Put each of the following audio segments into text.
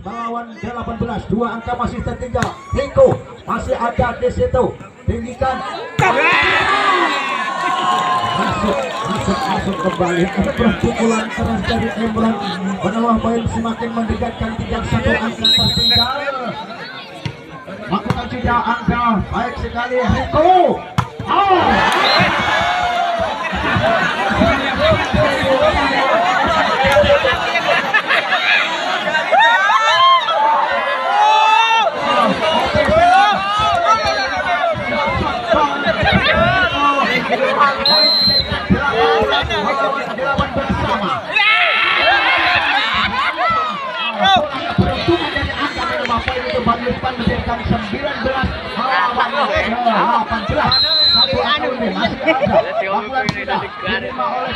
Melawan 18, dua angka masih tertinggal. Riko masih ada di situ. Tinggikan. Masuk kembali. Ada pukulan keras dari Imran. Menambah poin semakin mendekatkan tinggal satu angka tertinggal. Lakukan juga angka baik sekali Riko. Menjadikan 19 melawan 18. Satu angka lebih masih ada. Diterima oleh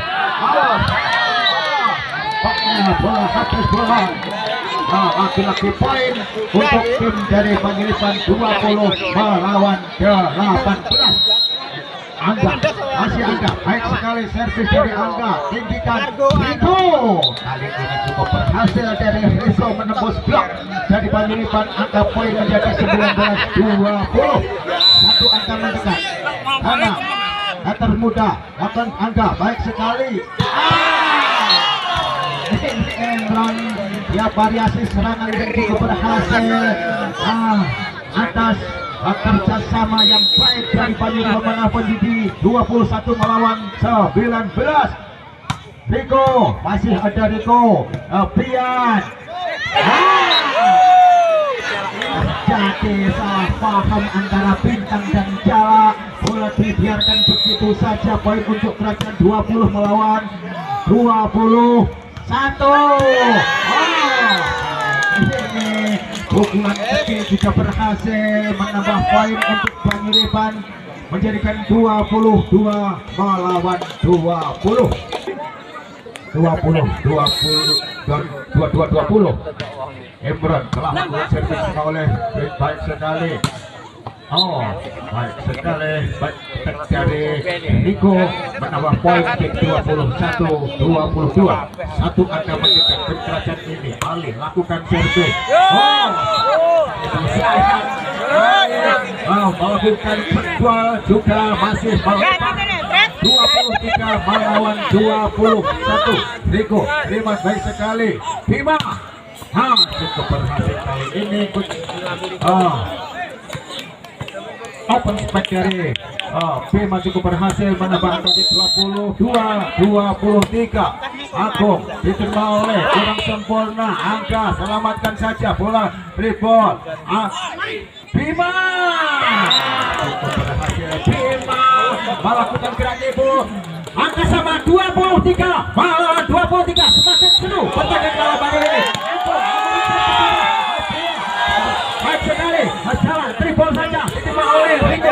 bola habis bola. Laki-laki poin untuk tim dari Panjelipan 20 melawan 18. Angga masih Angga, baik sekali servis dari Angga, tinggikan Riko. Kali ini cukup berhasil dari Rizzo menembus blok dari Panjelipan. Angka poin menjadi 19-20. Satu angka mendekat. Angga termuda akan Angga, baik sekali. Imran ya, variasi serangan yang cukup berhasil atas kerjasama yang baik dari Panjelipan menang di 21 melawan 19. Riko masih ada Riko. Pian jadi salah paham antara Bintang dan Jala. Bola dibiarkan begitu saja. Poin untuk kerajaan 20 melawan 21. Ini pukulan kecil juga berhasil menambah poin untuk Panjelipan, menjadikan 22 melawan 20. 22-20. Imran telah melakukan servis oleh baik sekali. Baik sekali, baik dari Niko menambah poin untuk 21-22. Satu angka mendekat ke kerajaan ini. Ali lakukan servis. Melakukan penjual juga masih melawan 23 melawan 21. Riko terima baik sekali. Bima cukup berhasil kali ini. Open spike dari Bima cukup berhasil menambah angka 22-23. Agung diterima oleh kurang sempurna. Angka selamatkan saja bola rebound. Bima cukup berhasil. Bima melakukan gerak ibu. Angka sama 23 melawan 23. Semakin seru pertandingan malam hari ini. Baik sekali, jalan tripol saja diterima oleh Riko.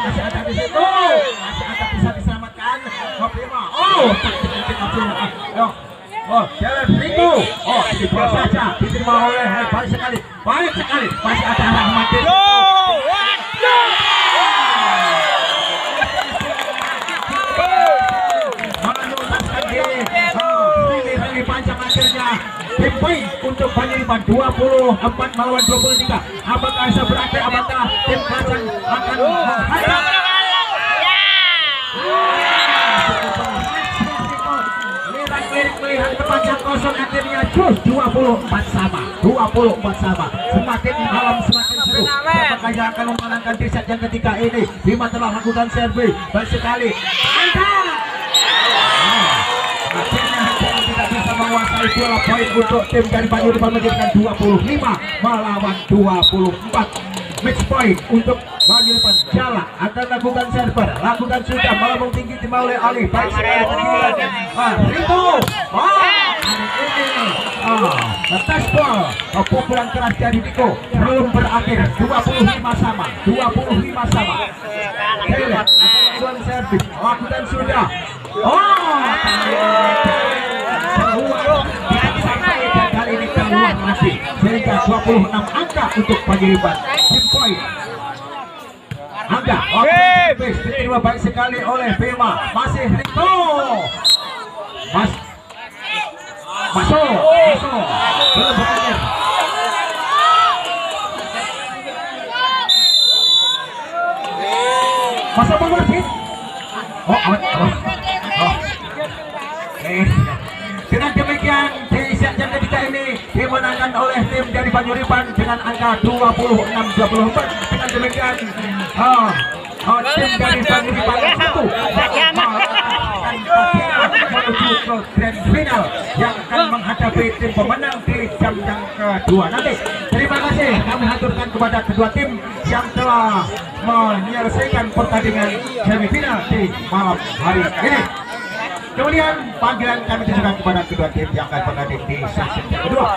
Masih ada di situ, masih ada bisa diselamatkan. Jalan Riko. Tripol saja diterima oleh baik sekali, masih ada Rahmatin. Panjang akhirnya poin untuk Panjelipan 24 melawan 23. Apakah bisa berakhir? Apakah tim Kacang akan menghadap? Melihat kepanjang kosong akhirnya 24 sama. Semakin malam semakin seru. Apakah yang akan memenangkan di set yang ketiga ini? Bima telah melakukan servis baik sekali. Tidak bisa menguasai bola. Poin untuk tim dari Panjelipan menjadikan 25 melawan 24. Match point untuk Panjelipan. Jala akan lakukan server, lakukan sudah melambung tinggi tim oleh Ali. Baik sekali Rito. Letas ball. Pukulan keras dari Niko belum berakhir. 25 sama. Lakukan servis, lakukan sudah. Kali ini keluar masih sehingga 26 angka untuk Pagiriban. Tim poin. Angga, diterima baik sekali oleh Bima. Masih Riko. Masuk. Belum berakhir. Masuk berwasit. Dengan demikian di set yang ketiga ini dimenangkan oleh tim dari Pagiriban dengan angka 26-24. Dengan demikian tim dari Pagiriban itu menuju ke grand final yang akan menghadapi tim pemenang di jam yang kedua nanti. Terima kasih kami haturkan kepada kedua tim yang telah menyelesaikan pertandingan semifinal di malam hari ini. Kemudian panggilan kami tujukan kepada kedua tim yang akan bertanding di sesi kedua.